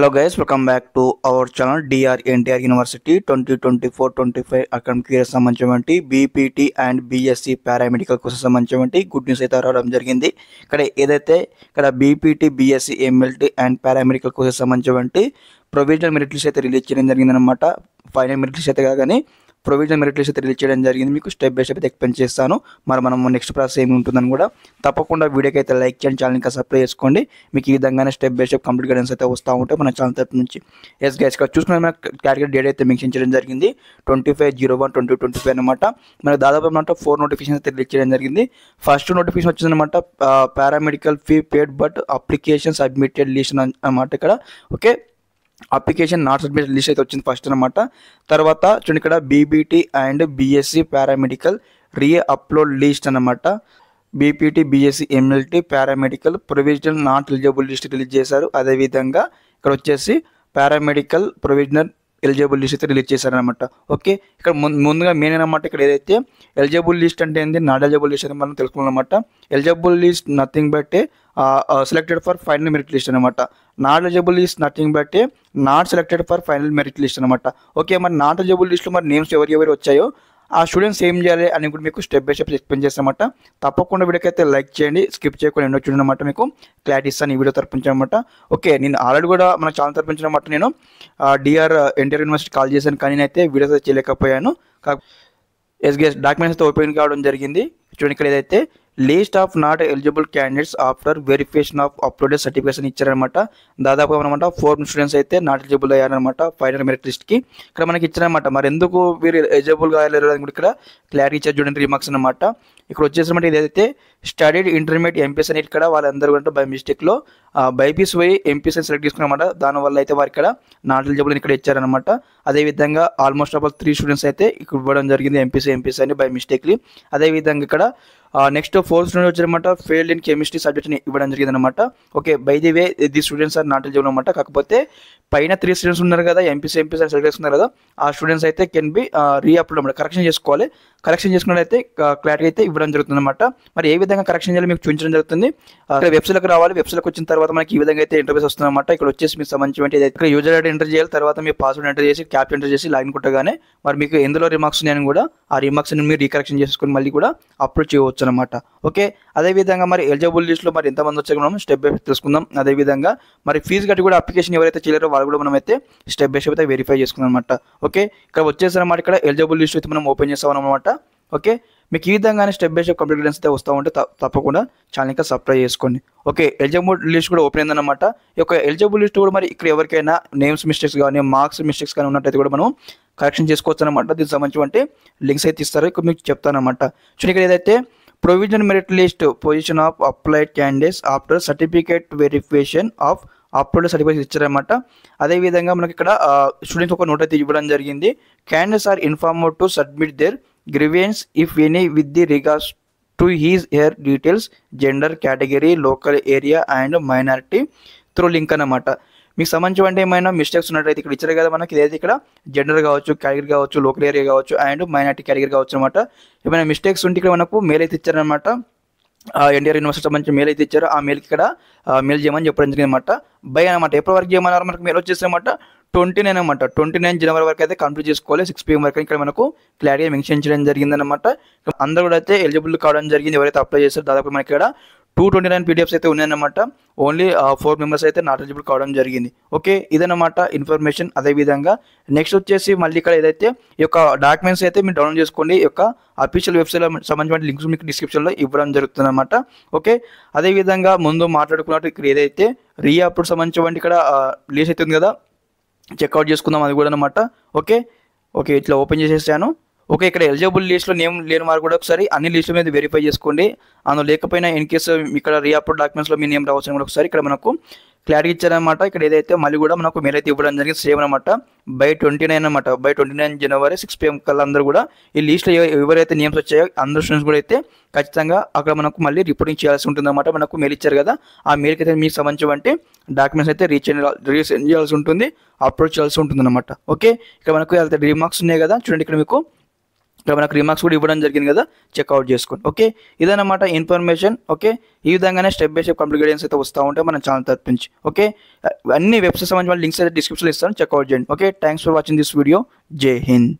Hello guys, welcome back to our channel DR NTR University 2024-25 academic year సంబంధించినటువంటి BPT and BSc paramedical courses సంబంధించినటువంటి good news అయితే రావడం జరిగింది. ఇక్కడ BPT BSc MLT and paramedical courses సంబంధించినటువంటి provisional merit list అయితే release చేయడం జరిగిందనమాట. ఫైనల్ మెరిట్ లిస్ట్ అయితే కాగానే ప్రొవిజనల్ మెరిట్ లిస్ట్ అయితే రిలీజ్ చేయడం జరిగింది. మీకు స్టెప్ బై స్టెప్ అయితే ఎక్స్ప్లెయిన్ చేస్తాను. మనం నెక్స్ట్ ప్రాసెస్ ఏమి ఉంటుందని కూడా తప్పకుండా వీడియోకి అయితే లైక్ చేయండి, ఛానల్ ఇంకా సబ్స్క్రైబ్ చేసుకోండి. మీకు ఈ విధంగానే step by step complete guidance అయితే వస్తూ ఉంటాయి మన ఛానల్ తరపు నుంచి. ఎస్ గైస్, ఇక్కడ చూసుకున్న మన కేటగిరీ డేట్ అయితే మెన్షన్ చేయడం జరిగింది 25/01/2025 అనమాట. మనకు దాదాపు అనమాట 4 నోటిఫికేషన్ అయితే రిలీజ్ చేయడం జరిగింది. ఫస్ట్ నోటిఫికేషన్ వచ్చిందనమాట paramedical fee paid but application submitted list అనమాట. ఇక్కడ okay application not submitted list అయితే వచ్చింది ఫస్ట్ అనమాట. తర్వాత చూడండి ఇక్కడ BBT and BSc paramedical re upload list అనమాట. BPT BSc MLT paramedical provisional not eligible list release చేశారు. అదేవిధంగా ఇక్కడ వచ్చేసి పారామెడికల్ ప్రొవిజనల్ ఎలిజిబుల్ లిస్ట్ అయితే రిలీజ్ చేశారనమాట. ఓకే, ఇక్కడ ముందుగా మెయిన్ అనమాట. ఇక్కడ ఏదైతే ఎలిజిబుల్ లిస్ట్ అంటే ఏంటి, నాట్ ఎలిజిబుల్ లిస్ట్ అని మనం తెలుసుకోవాలన్నమాట. Eligible list nothing but selected for final merit list అనమాట. Not eligible list nothing but not selected for final merit list అనమాట. ఓకే, మరి నాట్ ఎలిజిబుల్ లిస్ట్లో మరి నేమ్స్ ఎవరు వచ్చాయో ఆ స్టూడెంట్స్ ఏం చేయాలి అని కూడా మీకు స్టెప్ బై స్టెప్ ఎక్స్ప్లెయిన్ చేస్తామన్నమాట. తప్పకుండా వీడియోకి అయితే లైక్ చేయండి, స్కిప్ చేయకుండా ఎన్నో చూడండి అనమాట. మీకు క్లారిటీ ఇస్తాను ఈ వీడియో తరపుంచనమాట. ఓకే, నేను ఆల్రెడీ కూడా మన ఛానల్ తరపుంచినమాట. నేను డిఆర్ ఎన్టీఆర్ యూనివర్సిటీ కాల్ చేశాను, కానీ నేనైతే వీడియోస్ అయితే చేయలేకపోయాను. ఎస్గేస్ డాక్యుమెంట్స్ అయితే ఓపెన్ కావడం జరిగింది. చూడండి, ఇక్కడ ఏదైతే list of not eligible candidates after verification of uploaded certification ఇచ్చారనమాట. దాదాపు అనమాట 4 స్టూడెంట్స్ అయితే నాట్ ఎలిజిబుల్ అయ్యారనమాట ఫైనల్ మెరిట్ లిస్ట్కి. ఇక్కడ మనకి ఇచ్చారనమాట. మరి ఎందుకు వీరు ఎలిజిబుల్ కాలేరు అని కూడా ఇక్కడ క్లారిటీ ఇచ్చారు. చూడండి రిమార్క్స్ అనమాట. ఇక్కడ వచ్చేసరికి ఇదైతే స్టడీడ్ ఇంటర్మీడియట్ ఎంపీఎస్ అని ఇక్కడ వాళ్ళందరూ కూడా బై మిస్టేక్లో బైపీస్ పోయి ఎంపీఎస్ అని సెలెక్ట్ చేసుకున్నమాట. దానివల్ల అయితే వారు ఇక్కడ నాట్ ఎలిజిబుల్ అని ఇక్కడ ఇచ్చారనమాట. అదేవిధంగా ఆల్మోస్ట్ ఆల్ 3 స్టూడెంట్స్ అయితే ఇక్కడ ఇవ్వడం జరిగింది ఎంపీసీ అని బై మిస్టేక్లీ. అదేవిధంగా ఇక్కడ నెక్స్ట్ 4 స్టూడెంట్స్ వచ్చారనమాట ఫెయిల్డ్ ఇన్ కెమిస్ట్రీ సబ్జెక్ట్ని ఇవ్వడం జరిగింది అనమాట. Okay, by the way the students are not eligible అనమాట. కాకపోతే పైన 3 స్టూడెంట్స్ ఉన్నారు కదా ఎంపీసీ అని సెలెక్ట్ చేసుకున్నారు కదా, ఆ స్టూడెంట్స్ అయితే కెన్ బి రీఅప్లోడ్ అనమాట. కరెక్షన్ చేసుకోవాలి. కరెక్షన్ చేసుకున్నట్లయితే క్లారిటీ అయితే ఇవ్వడం జరుగుతుంది అనమాట. మరి ఏ విధంగా కరెక్షన్ చేయాలి మీకు చూపించడం జరుగుతుంది. ఇక్కడ వెబ్సైట్కి రావాలి. వెబ్సైట్కి వచ్చిన తర్వాత మనకి ఈ విధంగా అయితే ఇంటర్వ్యూస్ వస్తుంది అనమాట. ఇక్కడ వచ్చేసి మీకు సంబంధించి ఇక్కడ యూజర్ ఐడి ఎంటర్ చేయాలి. తర్వాత మీ పాస్వర్డ్ ఎంటర్ చేసి క్యాప్ ఎంటర్ చేసి లాగిన్ కొట్టగానే మరి మీకు ఎందులో రిమార్క్స్ ఉన్నాయని కూడా ఆ రిమార్క్స్ మీరు రీకరెక్షన్ చేసుకుని మళ్ళీ కూడా అప్లోడ్ చేయవచ్చు అనమాట. ఓకే, అదేవిధంగా మరి ఎలిజిబుల్ లిస్ట్లో మరి ఎంతమంది వచ్చాక మనం స్టెప్ బై స్టెప్ తెలుసుకుందాం. అదేవిధంగా మరి ఫీజు కట్టి కూడా అప్లికేషన్ ఎవరైతే చేయలేరో వాళ్ళు కూడా మనం అయితే స్టెప్ బై స్టెప్ అయితే వెరిఫై చేసుకుందాం అనమాట. ఓకే, ఇక్కడ వచ్చేసరికి ఇక్కడ ఎలిజిబుల్ లిస్ట్ అయితే మనం ఓపెన్ చేస్తాం అనమాట. ఓకే, మీకు ఈ విధంగానే step by step complete guidance అయితే వస్తూ ఉంటే తప్పకుండా ఛానల్ ఇంకా సబ్స్క్రైబ్ చేసుకోండి. ఓకే, ఎలిజిబుల్ లిస్ట్ కూడా ఓపెన్ అయిందన్నమాట. ఈ యొక్క ఎలిజిబుల్ లిస్ట్ కూడా మరి ఇక్కడ ఎవరికైనా నేమ్స్ మిస్టేక్స్ కానీ మార్క్స్ మిస్టేక్స్ కానీ ఉన్నట్టయితే కూడా మనం కరెక్షన్ చేసుకోవచ్చు అనమాట. దీనికి సంబంధించి లింక్స్ అయితే ఇస్తారు, ఇక్కడ మీకు చెప్తానమాట. చూడండి, ఇక్కడ ఏదైతే provisional merit list position of applied candidates after certificate verification of upload certificate ఇచ్చారనమాట. అదేవిధంగా మనకి ఇక్కడ స్టూడెంట్స్ ఒక నోట్ అయితే ఇవ్వడం జరిగింది. Candidates are informed to submit their grievance if any with the regards to his her details gender category local area and minority through link అనమాట. మీకు సంబంధించి ఏమైనా మిస్టేక్స్ ఉన్నట్టయితే ఇక్కడ ఇచ్చారు కదా మనకి. ఇదైతే ఇక్కడ జెండర్ కావచ్చు, కేటగిరీ కావచ్చు, లోకల్ ఏరియా కావచ్చు అండ్ మైనారిటీ కేటగిరీ కావచ్చు అనమాట. ఏమైనా మిస్టేక్స్ ఉంటే ఇక్కడ మనకు మెయిల్ అయితే ఇచ్చారనమాట. ఎన్టీఆర్ యూనివర్సిటీ సంబంధించి మెయిల్ అయితే ఇచ్చారు. ఆ మెయిల్కి ఇక్కడ మెయిల్ చేయమని చెప్పడం జరిగింది అనమాట. బై అనమాట. ఎప్పటి వరకు చేయమన్నారు మనకు మెయిల్ వచ్చేసారనమాట 29 అనమాట. 29 జనవరి వరకు అయితే కంప్లీట్ చేసుకోవాలి. 6 PM వరకు ఇక్కడ మనకు క్లారిటీ మెన్షన్ చేయడం జరిగిందనమాట. అందరూ కూడా అయితే ఎలిజిబుల్ కావడం జరిగింది ఎవరైతే అప్లై చేస్తారో. దాదాపు మనకి ఇక్కడ 229 PDFs అయితే ఉన్నాయన్నమాట. ఓన్లీ 4 మెంబర్స్ అయితే నాట్ ఎలిజిబుల్ కావడం జరిగింది. ఓకే, ఇదన్నమాట ఇన్ఫర్మేషన్. అదేవిధంగా నెక్స్ట్ వచ్చేసి మళ్ళీ ఇక్కడ ఏదైతే ఈ యొక్క డాక్యుమెంట్స్ అయితే మీరు డౌన్లోడ్ చేసుకోండి. ఈ యొక్క అఫీషియల్ వెబ్సైట్లో సంబంధించిన లింక్స్ మీకు డిస్క్రిప్షన్లో ఇవ్వడం జరుగుతుంది అనమాట. ఓకే, అదేవిధంగా ముందు మాట్లాడుకున్నట్టు ఇక్కడ ఏదైతే అప్లోడ్ సంబంధించి ఇక్కడ లిస్ట్ అయితే ఉంది కదా, చెక్అవుట్ చేసుకుందాం అది కూడా అనమాట. ఓకే, ఇట్లా ఓపెన్ చేసేసాను. ఓకే, ఇక్కడ ఎలిజిబుల్ లిస్ట్లో నేమ్ లేని వారు కూడా ఒకసారి అన్ని లిస్టుల మీద వెరిఫై చేసుకోండి. అందులో లేకపోయినా ఇన్ కేసు ఇక్కడ అప్లోడ్ డాక్యుమెంట్స్లో మీ నేమ్ రావచ్చు కూడా ఒకసారి ఇక్కడ మనకు క్లారిటీ ఇచ్చారనమాట. ఇక్కడ ఏదైతే మళ్ళీ కూడా మనకు మెయిల్ అయితే ఇవ్వడం జరిగింది సేమ్ అనమాట. బై 29 అనమాట. బై 29 జనవరి 6 PM కల్లా అందరూ కూడా ఈ లీస్ట్లో ఎవరైతే నేమ్స్ వచ్చాయో అందరూ స్టూడెంట్స్ కూడా అయితే ఖచ్చితంగా అక్కడ మనకు మళ్ళీ రిపోర్టింగ్ చేయాల్సి ఉంటుందన్నమాట. మనకు మెయిల్ ఇచ్చారు కదా, ఆ మెయిల్కి అయితే మీకు సంబంధించి డాక్యుమెంట్స్ అయితే రీసెండ్ చేయాల్సి ఉంటుంది, అప్లోడ్ చేయాల్సి ఉంటుంది అనమాట. ఓకే, ఇక్కడ మనకు రిమార్క్స్ ఉన్నాయి కదా, చూడండి ఇక్కడ మీకు ఇక్కడ మనకు రిమార్క్స్ కూడా ఇవ్వడం జరిగింది కదా, చెక్అవుట్ చేసుకోండి. ఓకే, ఇదన్నమాట ఇన్ఫర్మేషన్. ఓకే, ఈ విధంగానే step by step complete guidance అయితే వస్తూ ఉంటాయి మన ఛానల్ తరపుంచి. ఓకే, అన్ని వెబ్సైట్ సంబంధించిన లింక్స్ అయితే డిస్క్రిప్షన్లో ఇస్తాను, చెక్అవుట్ చేయండి. Okay, thanks for watching this video. జై హింద్.